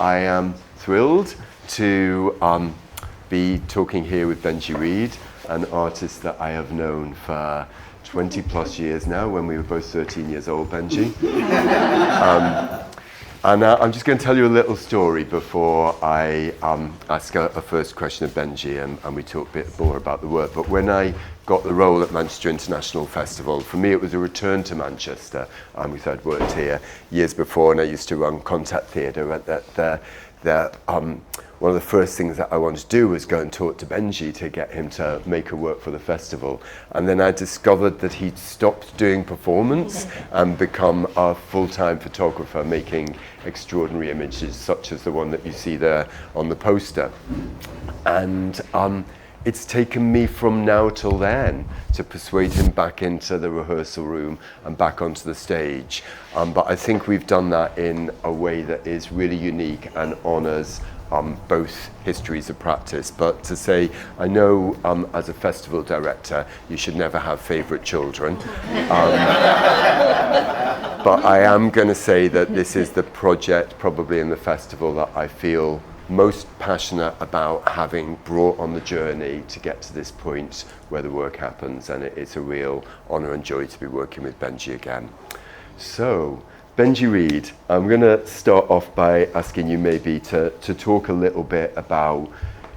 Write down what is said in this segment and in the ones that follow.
I am thrilled to be talking here with Benji Reid, an artist that I have known for 20 plus years now, when we were both 13 years old, Benji. I'm just going to tell you a little story before I ask a first question of Benji and we talk a bit more about the work. But when I got the role at Manchester International Festival, for me it was a return to Manchester. Because I'd worked here years before and I used to run Contact Theatre at one of the first things that I wanted to do was go and talk to Benji to get him to make a work for the festival. And then I discovered that he'd stopped doing performance and become a full-time photographer, making extraordinary images such as the one that you see there on the poster. And it's taken me from now till then to persuade him back into the rehearsal room and back onto the stage. But I think we've done that in a way that is really unique and honours both histories of practice. But to say, I know as a festival director, you should never have favourite children. But I am going to say that this is the project probably in the festival that I feel most passionate about having brought on the journey to get to this point where the work happens, and it's a real honour and joy to be working with Benji again. So, Benji Reid, I'm going to start off by asking you maybe to talk a little bit about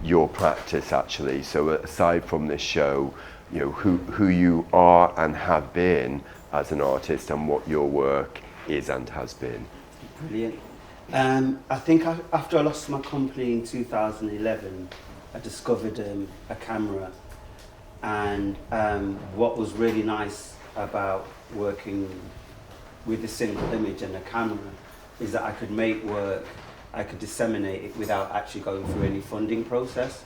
your practice actually. So aside from this show, you know, who you are and have been as an artist and what your work is and has been. Brilliant. I think after I lost my company in 2011, I discovered a camera, and what was really nice about working with a single image and a camera is that I could make work, I could disseminate it without actually going through any funding process.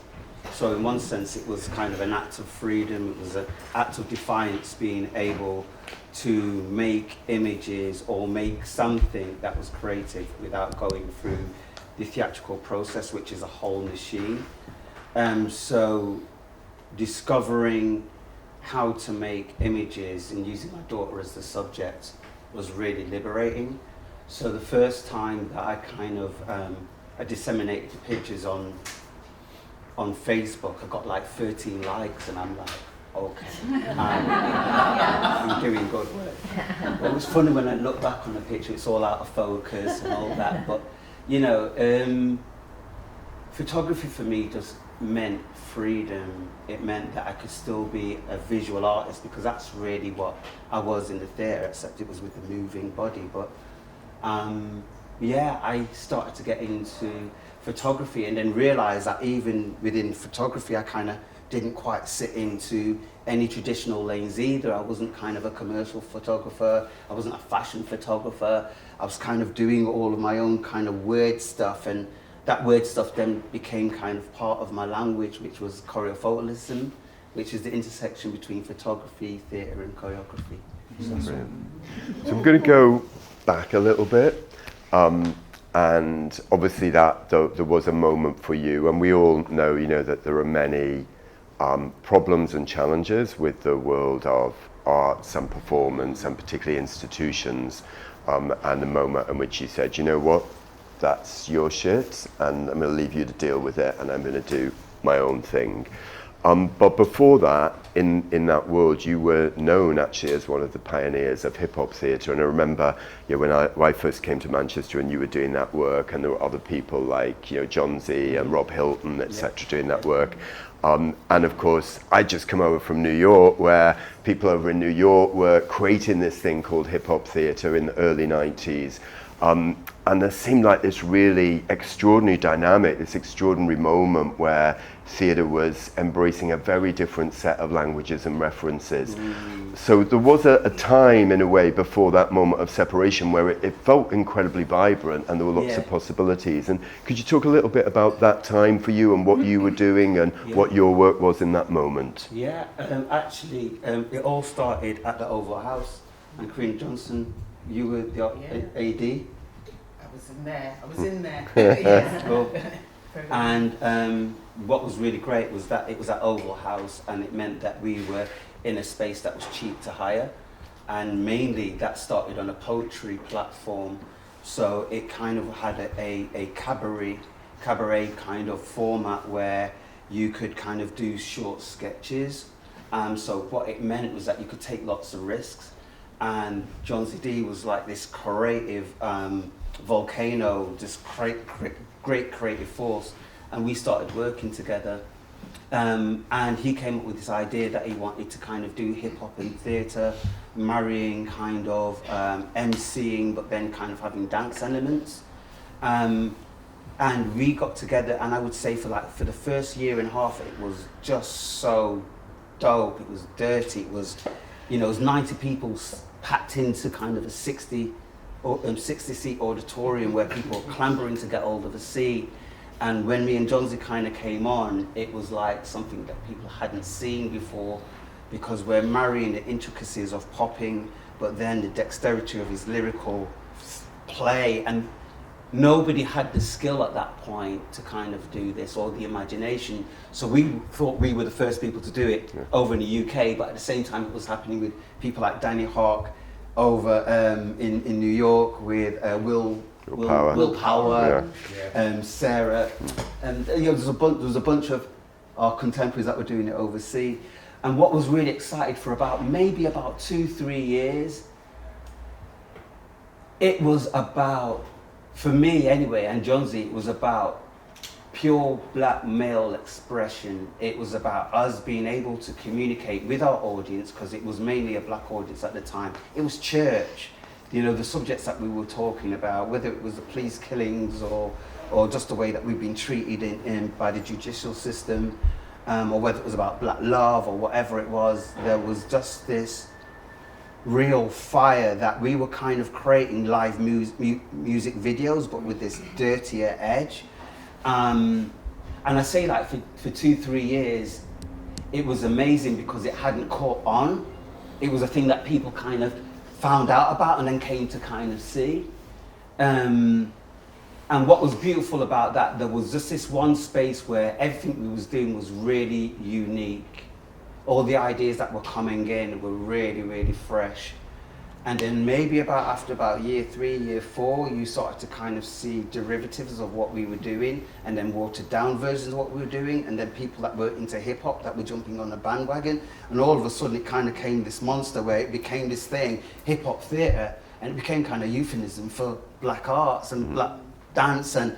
So in one sense it was kind of an act of freedom, it was an act of defiance, being able to make images or make something that was creative without going through the theatrical process, which is a whole machine. So discovering how to make images and using my daughter as the subject was really liberating. So the first time that I kind of I disseminated the pictures on Facebook, I got like 13 likes, and I'm like, okay, I'm doing good work. But it was funny when I look back on the picture, it's all out of focus and all that. But you know, photography for me just meant freedom. It meant that I could still be a visual artist, because that's really what I was in the theatre, except it was with the moving body. But yeah, I started to get into photography and then realised that even within photography I kind of didn't quite sit into any traditional lanes either. I wasn't kind of a commercial photographer, I wasn't a fashion photographer. I was kind of doing all of my own kind of weird stuff, and that weird stuff then became kind of part of my language, which was choreophotolism, which is the intersection between photography, theatre and choreography. So I'm going to go back a little bit. And obviously that there was a moment for you, and we all know, you know, that there are many problems and challenges with the world of arts and performance, and particularly institutions, and the moment in which you said, you know what, that's your shit, and I'm going to leave you to deal with it, and I'm going to do my own thing. But before that, in that world, you were known actually as one of the pioneers of hip-hop theatre. And I remember, you know, when I first came to Manchester and you were doing that work, and there were other people like, you know, John Z and Rob Hilton, etc., doing that work. And of course, I'd just come over from New York, where people over in New York were creating this thing called hip-hop theatre in the early 90s. And there seemed like this really extraordinary dynamic, this extraordinary moment where theatre was embracing a very different set of languages and references. So there was a time in a way before that moment of separation where it felt incredibly vibrant and there were lots of possibilities. And could you talk a little bit about that time for you and what you were doing and what your work was in that moment? Yeah, actually it all started at the Oval House, and Corinne Johnson, you were the AD. I was in there. Yes. Cool. And what was really great was that it was at Oval House, and it meant that we were in a space that was cheap to hire, and mainly that started on a poetry platform. So it kind of had a cabaret kind of format where you could kind of do short sketches. So what it meant was that you could take lots of risks. And John Z. D was like this creative volcano, just great creative force. And we started working together. And he came up with this idea that he wanted to kind of do hip hop and theatre, marrying kind of MCing, but then kind of having dance elements. And we got together, and I would say for the first year and a half, it was just so dope. It was dirty. It was, it was 90 people packed into kind of a 60 seat auditorium where people were clambering to get hold of a seat. And when me and John Z kind of came on, it was like something that people hadn't seen before, because we're marrying the intricacies of popping, but then the dexterity of his lyrical play. And nobody had the skill at that point to kind of do this, or the imagination. So we thought we were the first people to do it over in the UK, but at the same time it was happening with people like Danny Hawk over in New York with Will Power, Sarah, and there was a bunch of our contemporaries that were doing it overseas. And what was really exciting for maybe about 2-3 years, it was about, for me anyway, and John Z, it was about pure black male expression. It was about us being able to communicate with our audience, because it was mainly a black audience at the time. It was church. The subjects that we were talking about, whether it was the police killings or just the way that we've been treated by the judicial system, or whether it was about black love or whatever it was, there was just this real fire that we were kind of creating live music videos, but with this dirtier edge. And I say like for 2-3 years, it was amazing because it hadn't caught on. It was a thing that people kind of found out about and then came to kind of see. And what was beautiful about that, there was just this one space where everything we was doing was really unique. All the ideas that were coming in were really, really fresh. And then maybe after about year 3, year 4, you started to kind of see derivatives of what we were doing, and then watered down versions of what we were doing, and then people that were into hip hop that were jumping on the bandwagon. And all of a sudden it kind of came this monster where it became this thing, hip hop theatre, and it became kind of euphemism for black arts and black dance. And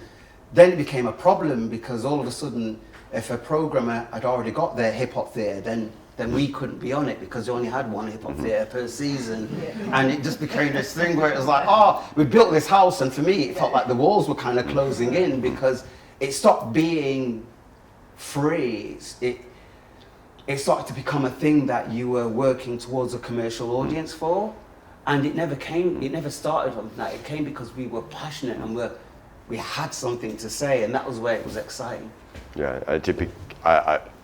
then it became a problem, because all of a sudden, if a programmer had already got their hip hop theatre, then we couldn't be on it, because they only had one hip hop theatre per season. And it just became this thing where it was like, we built this house, and for me it felt like the walls were kind of closing in, because it stopped being free. It started to become a thing that you were working towards a commercial audience for. And it never started from that. It came because we were passionate and we had something to say, and that was where it was exciting. Yeah,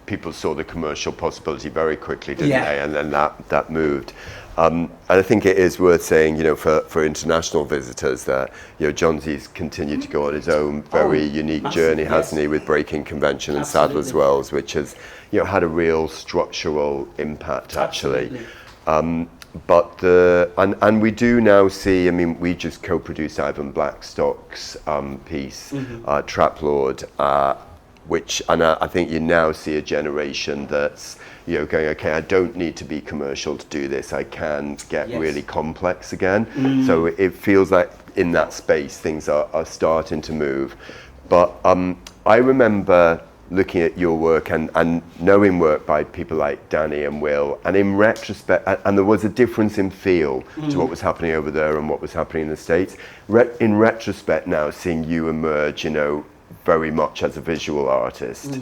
people saw the commercial possibility very quickly, didn't they? And then that moved. And I think it is worth saying, for international visitors that, John Z's continued to go on his own very unique journey, hasn't he, with Breaking Convention and Sadler's Wells, which has, had a real structural impact, actually. But and we do now see, we just co-produced Ivan Blackstock's piece, Trap Lord, I think you now see a generation that's going, okay, I don't need to be commercial to do this. I can get really complex again. So it feels like in that space things are starting to move. But I remember looking at your work and knowing work by people like Danny and Will, and in retrospect, and there was a difference in feel to what was happening over there and what was happening in the States. In retrospect now, seeing you emerge, very much as a visual artist,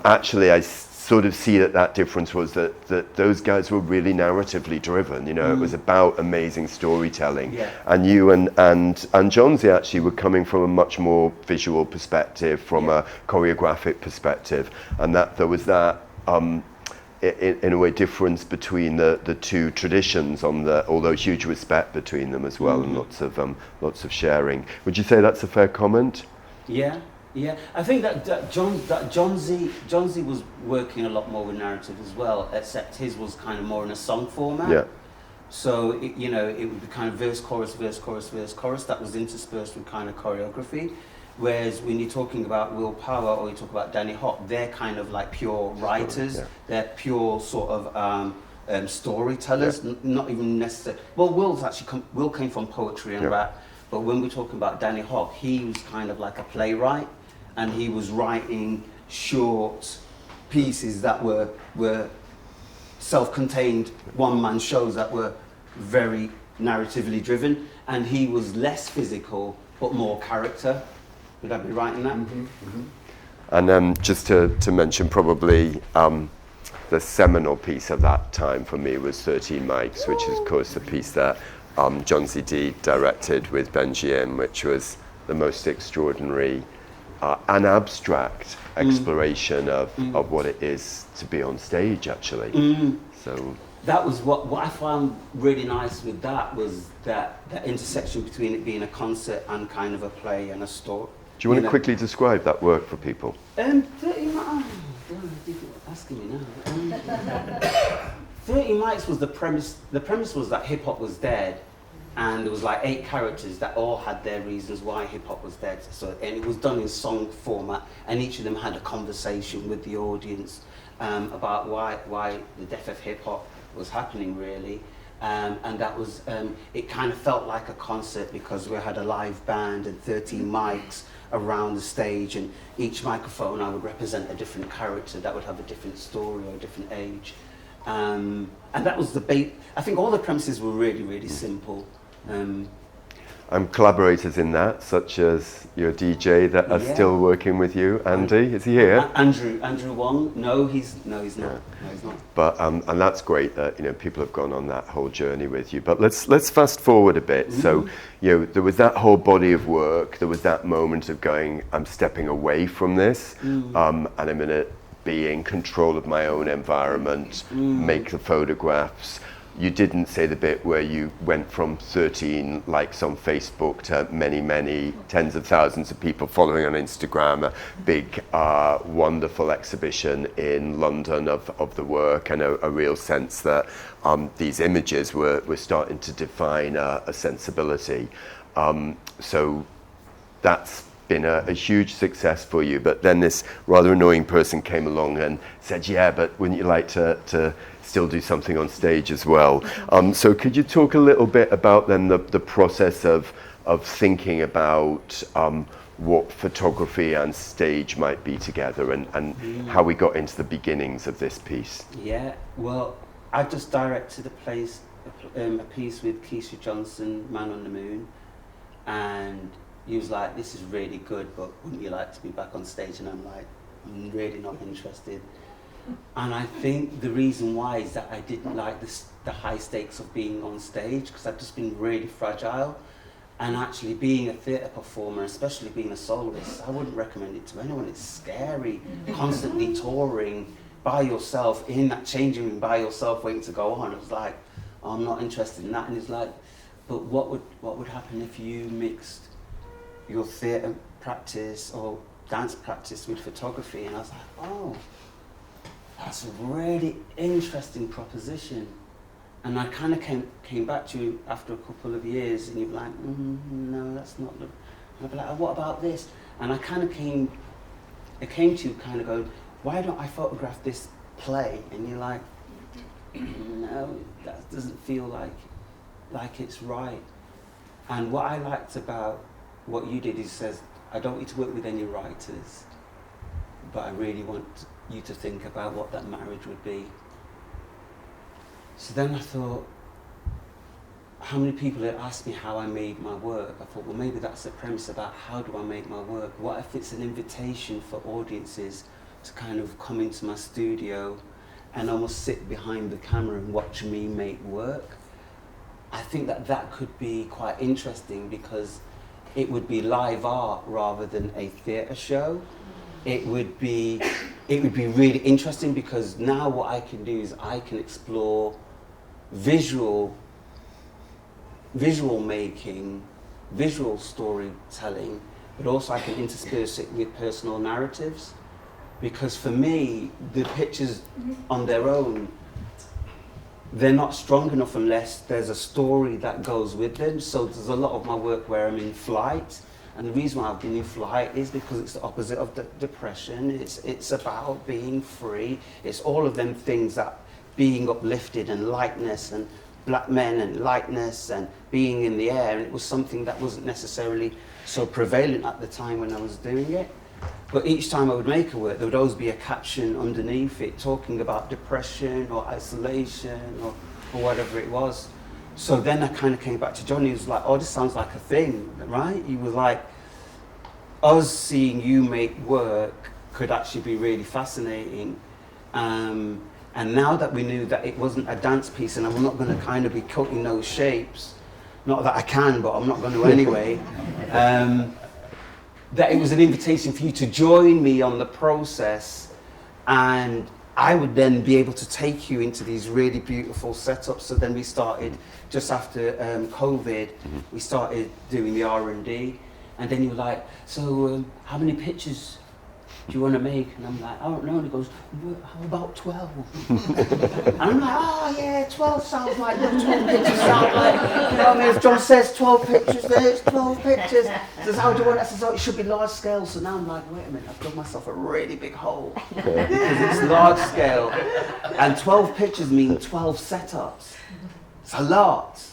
actually I sort of see that difference was that those guys were really narratively driven. It was about amazing storytelling, and you and John Z actually were coming from a much more visual perspective, from a choreographic perspective, and that there was that in a way difference between the two traditions, although huge respect between them as well, and lots of sharing. Would you say that's a fair comment? Yeah, I think that John Z was working a lot more with narrative as well, except his was kind of more in a song format. So, it would be kind of verse, chorus, verse, chorus, verse, chorus that was interspersed with kind of choreography. Whereas when you're talking about Will Power or you talk about Danny Hop, they're kind of like pure writers. Yeah. They're pure sort of storytellers, Yeah. not even necessarily. Well, Will came from poetry and Yeah. rap, but when we're talking about Danny Hop, he was kind of like a playwright, and he was writing short pieces that were self-contained one-man shows that were very narratively driven, and he was less physical but more character. Would I be right in that? And just to mention, probably the seminal piece of that time for me was 13 Mics, which is, of course, the piece that John Z.D. directed with Benji in, which was the most extraordinary and abstract exploration of what it is to be on stage, actually. So that was what I found really nice with that, was that intersection between it being a concert and kind of a play and a story. do you want to quickly describe that work for people? 30 mics. Asking me now. 30 mics was the premise. The premise was that hip hop was dead, and there was like 8 characters that all had their reasons why hip hop was dead. So, and it was done in song format, and each of them had a conversation with the audience about why the death of hip hop was happening, really. And that was, it kind of felt like a concert because we had a live band and 13 mics around the stage, and each microphone I would represent a different character that would have a different story or a different age. And that was the bait. I think all the premises were really, really simple. Collaborators in that, such as your DJ that are still working with you, Andy, is he here? Andrew Wong. No, he's not. Yeah. No, he's not. But and that's great that people have gone on that whole journey with you. But let's fast forward a bit. So there was that whole body of work. There was that moment of going, I'm stepping away from this, and I'm going to be in control of my own environment, make the photographs. You didn't say the bit where you went from 13 likes on Facebook to many tens of thousands of people following on Instagram, a big, wonderful exhibition in London of the work, and a real sense that these images were starting to define a sensibility. So that's been a huge success for you. But then this rather annoying person came along and said, yeah, but wouldn't you like to still do something on stage as well? So could you talk a little bit about then the process of thinking about what photography and stage might be together, and how we got into the beginnings of this piece? Yeah, well, I just directed a piece with Keisha Johnson, Man on the Moon, and he was like, this is really good, but wouldn't you like to be back on stage? And I'm like, I'm really not interested. And I think the reason why is that I didn't like the high stakes of being on stage, because I've just been really fragile. And actually being a theatre performer, especially being a soloist, I wouldn't recommend it to anyone. It's scary, constantly touring by yourself, in that changing room by yourself, waiting to go on. It was like, oh, I'm not interested in that. And it's like, but what would happen if you mixed your theatre practice or dance practice with photography? And I was like, oh, that's a really interesting proposition. And I kind of came back to you after a couple of years, and you're like, no, that's not the. I'd be like, oh, what about this? And I kind of came to you kind of going, why don't I photograph this play? And you're like, no, that doesn't feel like it's right. And what I liked about what you did is says, I don't want you to work with any writers, but I really want you to think about what that marriage would be. So then I thought, how many people had asked me how I made my work? I thought, well, maybe that's the premise about how do I make my work? What if it's an invitation for audiences to kind of come into my studio and almost sit behind the camera and watch me make work? I think that could be quite interesting, because it would be live art rather than a theatre show. It would be really interesting, because now what I can do is I can explore visual making, visual storytelling, but also I can intersperse it with personal narratives. Because for me, the pictures on their own they're not strong enough unless there's a story that goes with them. So there's a lot of my work where I'm in flight, and the reason why I've been in flight is because it's the opposite of depression. It's about being free. It's all of them things, that being uplifted and lightness and black men and lightness and being in the air. And it was something that wasn't necessarily so prevalent at the time when I was doing it. But each time I would make a work, there would always be a caption underneath it talking about depression or isolation or whatever it was. So then I kind of came back to Johnny. He was like, oh, this sounds like a thing, right? He was like, us seeing you make work could actually be really fascinating. And now that we knew that it wasn't a dance piece and I'm not going to kind of be cutting those shapes, not that I can, but I'm not going to anyway, that it was an invitation for you to join me on the process, and I would then be able to take you into these really beautiful setups. So then we started, just after COVID, we started doing the R&D, and then you were like, so how many pictures do you want to make? And I'm like, I don't know. And he goes, well, how about 12? And I'm like, oh yeah, 12 sounds like, 12 pictures sound like, you know what I mean? If John says 12 pictures, there's 12 pictures. He says, how do you want it? I says, oh, it should be large scale. So now I'm like, wait a minute, I've dug myself a really big hole. Because it's large scale. And 12 pictures mean 12 setups. It's a lot.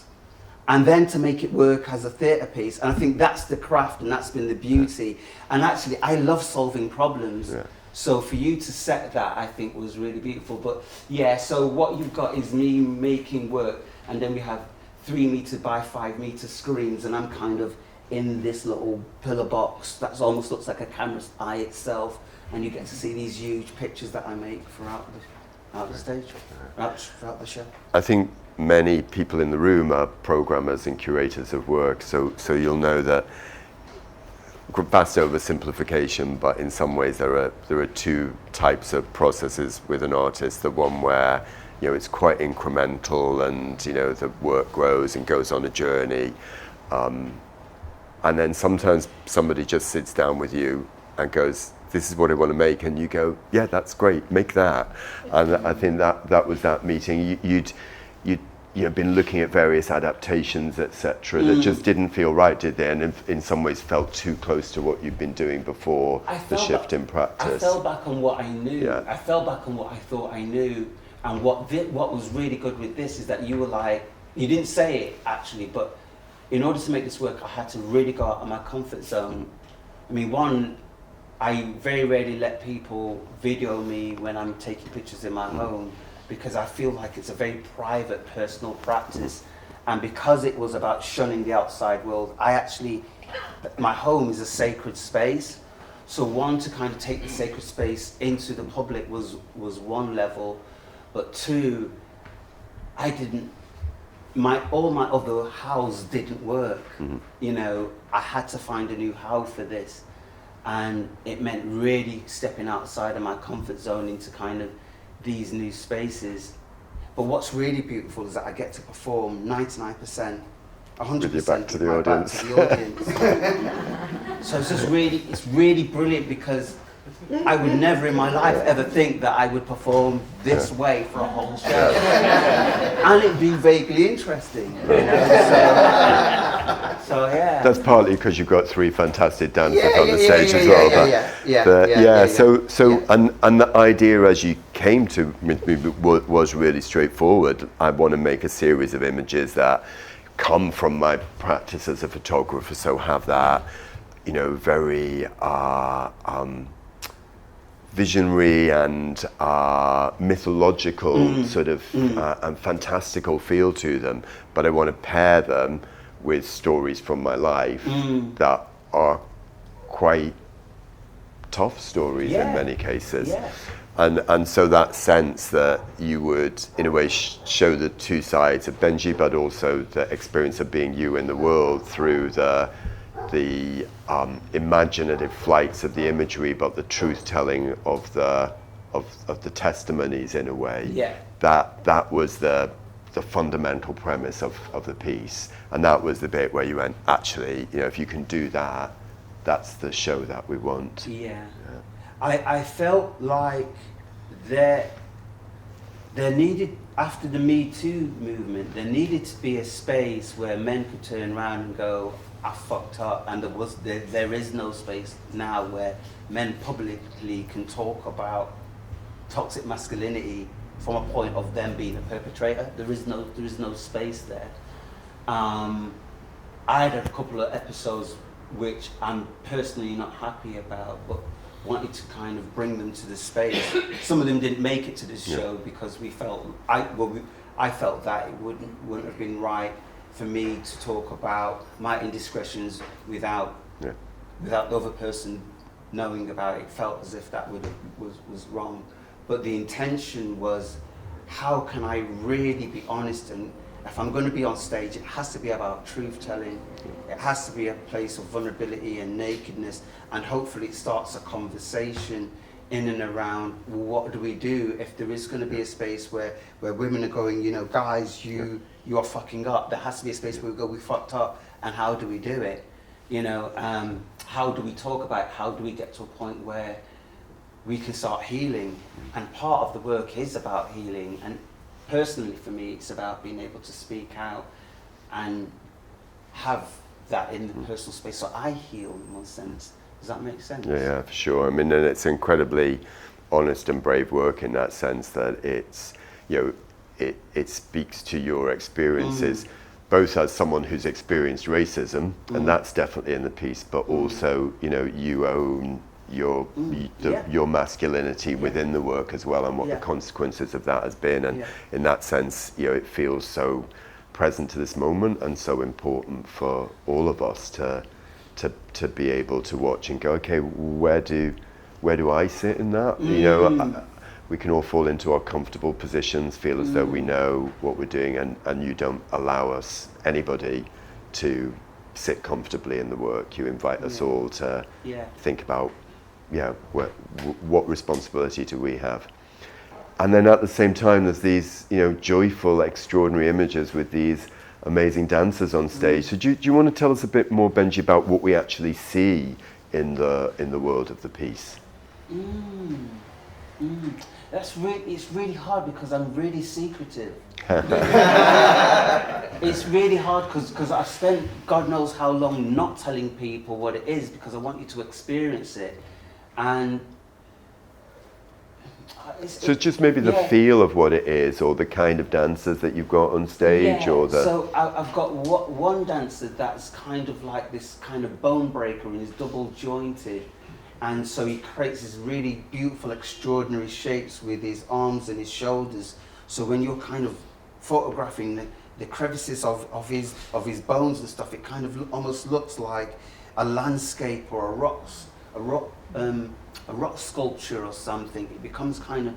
And then to make it work as a theatre piece. And I think that's the craft, and that's been the beauty. And actually, I love solving problems. Yeah. So for you to set that, I think, was really beautiful. But yeah, so what you've got is me making work, and then we have 3 metre by 5 metre screens, and I'm kind of in this little pillar box that almost looks like a camera's eye itself, and you get to see these huge pictures that I make throughout the stage, throughout the show. I think many people in the room are programmers and curators of work, so you'll know that vast oversimplification, but in some ways there are 2 types of processes with an artist. The one where, you know, it's quite incremental, and you know, the work grows and goes on a journey, and then sometimes somebody just sits down with you and goes, this is what I want to make, and you go, yeah, that's great, make that. And I think that was that meeting. You'd been looking at various adaptations, etc., that just didn't feel right, did they? And in some ways felt too close to what you'd been doing before the shift in practice. I fell back on what I knew. Yeah. I fell back on what I thought I knew. And what was really good with this is that you were like, you didn't say it actually, but in order to make this work, I had to really go out of my comfort zone. I mean, one, I very rarely let people video me when I'm taking pictures in my home, because I feel like it's a very private, personal practice. And because it was about shunning the outside world, my home is a sacred space. So one, to kind of take the sacred space into the public was one level, but 2, all my other house didn't work. You know, I had to find a new house for this. And it meant really stepping outside of my comfort zone into kind of these new spaces. But what's really beautiful is that I get to perform 99%, 100% back to the audience. So it's really brilliant, because I would never in my life ever think that I would perform this way for a whole show. And it'd be vaguely interesting, you know? So yeah. That's partly because you've got 3 fantastic dancers on the stage as well. And the idea as you came to was really straightforward. I want to make a series of images that come from my practice as a photographer, so have that, you know, very visionary and mythological sort of and fantastical feel to them, but I want to pair them with stories from my life that are quite tough stories in many cases. Yeah. And so that sense that you would, in a way, show the 2 sides of Benji, but also the experience of being you in the world through the imaginative flights of the imagery, but the truth-telling of the testimonies, in a way. Yeah. That was the fundamental premise of the piece, and that was the bit where you went, actually, you know, if you can do that, that's the show that we want. Yeah. I felt like there needed, after the Me Too movement, there needed to be a space where men could turn around and go, I fucked up, and there is no space now where men publicly can talk about toxic masculinity from a point of them being a perpetrator. There is no space there. I had a couple of episodes which I'm personally not happy about, but wanted to kind of bring them to the space. Some of them didn't make it to this show because I felt that it wouldn't have been right for me to talk about my indiscretions without the other person knowing about it. It felt as if that was wrong. But the intention was, how can I really be honest? And if I'm going to be on stage, it has to be about truth telling. It has to be a place of vulnerability and nakedness, and hopefully it starts a conversation in and around, well, what do we do if there is going to be a space where women are going, you know, guys, you are fucking up. There has to be a space where we go, we fucked up, and how do we do it? You know, how do we talk about it? How do we get to a point where we can start healing? And part of the work is about healing, and personally for me it's about being able to speak out and have that in the personal space, so I heal in one sense. Does that make sense? Yeah, for sure. I mean, and it's incredibly honest and brave work in that sense, that it's, you know, it speaks to your experiences, both as someone who's experienced racism, and that's definitely in the piece, but also, you know, you own your masculinity within the work as well, and what the consequences of that has been, and in that sense, you know, it feels so present to this moment and so important for all of us to be able to watch and go, okay, where do I sit in that? You know, we can all fall into our comfortable positions, feel as though we know what we're doing, and you don't allow anybody to sit comfortably in the work. You invite us all to think about, what responsibility do we have? And then at the same time, there's these, you know, joyful, extraordinary images with these amazing dancers on stage. So do you want to tell us a bit more, Benji, about what we actually see in the world of the piece? It's really hard because I'm really secretive. It's really hard because I've spent God knows how long not telling people what it is, because I want you to experience it. And so just maybe the feel of what it is, or the kind of dancers that you've got on stage, or the... So I've got one dancer that's kind of like this kind of bone breaker, and is double jointed, and so he creates these really beautiful, extraordinary shapes with his arms and his shoulders. So when you're kind of photographing the crevices of his bones and stuff, it kind of almost looks like a landscape or a rock sculpture or something. It becomes kind of,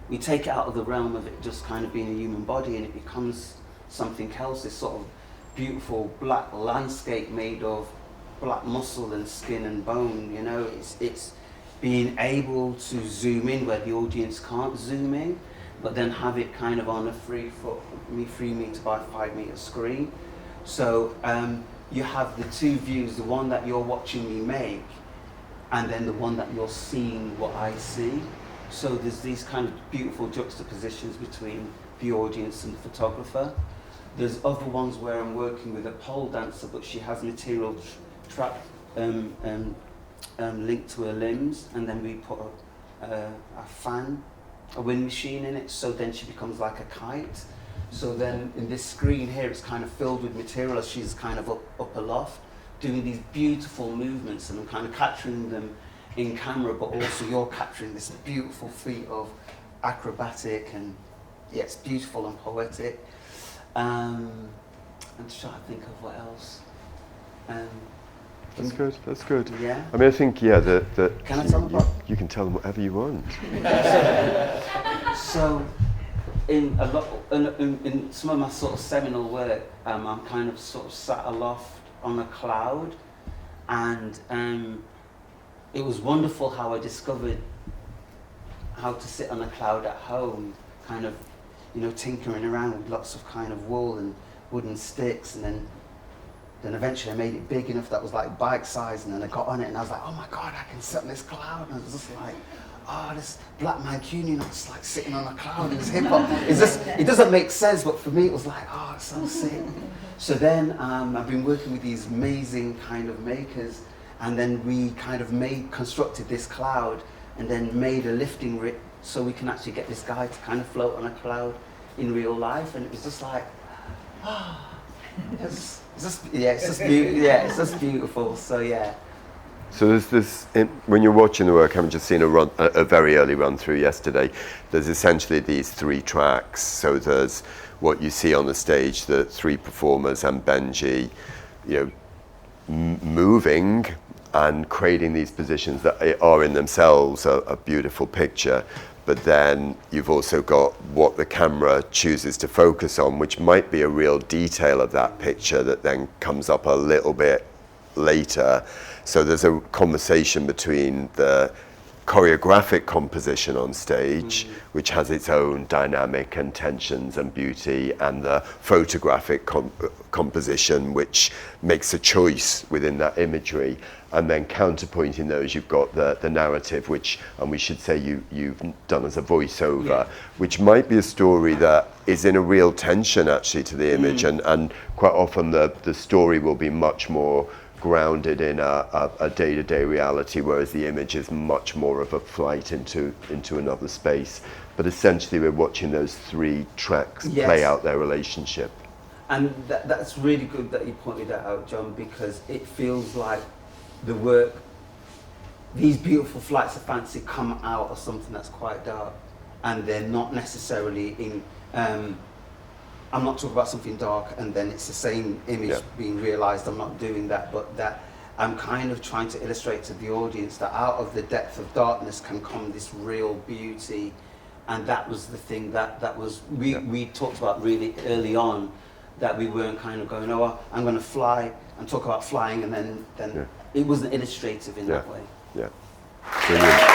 we take it out of the realm of it just kind of being a human body, and it becomes something else, this sort of beautiful black landscape made of black muscle and skin and bone. You know, it's being able to zoom in where the audience can't zoom in, but then have it kind of on a 3 meter by 5 meter screen. So you have the two views, the one that you're watching me make, and then the one that you're seeing what I see. So there's these kind of beautiful juxtapositions between the audience and the photographer. There's other ones where I'm working with a pole dancer, but she has material trapped linked to her limbs, and then we put a fan, a wind machine in it, so then she becomes like a kite. So then in this screen here, it's kind of filled with material as she's kind of up aloft, doing these beautiful movements, and I'm kind of capturing them in camera, but also you're capturing this beautiful feat of acrobatic, and it's beautiful and poetic. I'm just trying to think of what else. That's good. Yeah. I mean, I think, that Can I tell them about? You can tell them whatever you want. So, in some of my sort of seminal work, I'm kind of sort of sat aloft on a cloud, and it was wonderful how I discovered how to sit on a cloud at home, kind of, you know, tinkering around with lots of kind of wool and wooden sticks, and then eventually I made it big enough that was like bike size, and then I got on it and I was like, oh my God, I can sit on this cloud, and I was just like, oh, this black Mancunian that's like sitting on a cloud in his hip hop. It doesn't make sense, but for me it was like, oh, it's so sick. So then I've been working with these amazing kind of makers, and then we kind of constructed this cloud, and then made a lifting rig so we can actually get this guy to kind of float on a cloud in real life. And it was just like, it's just beautiful. So yeah. So there's this, when you're watching the work, having just seen a very early run through yesterday, there's essentially these 3 tracks. So there's what you see on the stage, the 3 performers and Benji, moving and creating these positions that are in themselves a beautiful picture. But then you've also got what the camera chooses to focus on, which might be a real detail of that picture that then comes up a little bit later. So there's a conversation between the choreographic composition on stage, which has its own dynamic and tensions and beauty, and the photographic composition, which makes a choice within that imagery. And then counterpointing those, you've got the narrative, which, and we should say you've done as a voiceover, which might be a story that is in a real tension actually to the image, and quite often the story will be much more grounded in a day-to-day reality, whereas the image is much more of a flight into another space. But essentially we're watching those 3 tracks play out their relationship. And that's really good that you pointed that out, John, because it feels like the work, these beautiful flights of fancy come out of something that's quite dark, and they're not necessarily in, I'm not talking about something dark and then it's the same image being realised. I'm not doing that, but that I'm kind of trying to illustrate to the audience that out of the depth of darkness can come this real beauty. And that was the thing that was, we talked about really early on, that we weren't kind of going, oh, I'm going to fly and talk about flying, and then it wasn't illustrative in that way. Yeah, brilliant.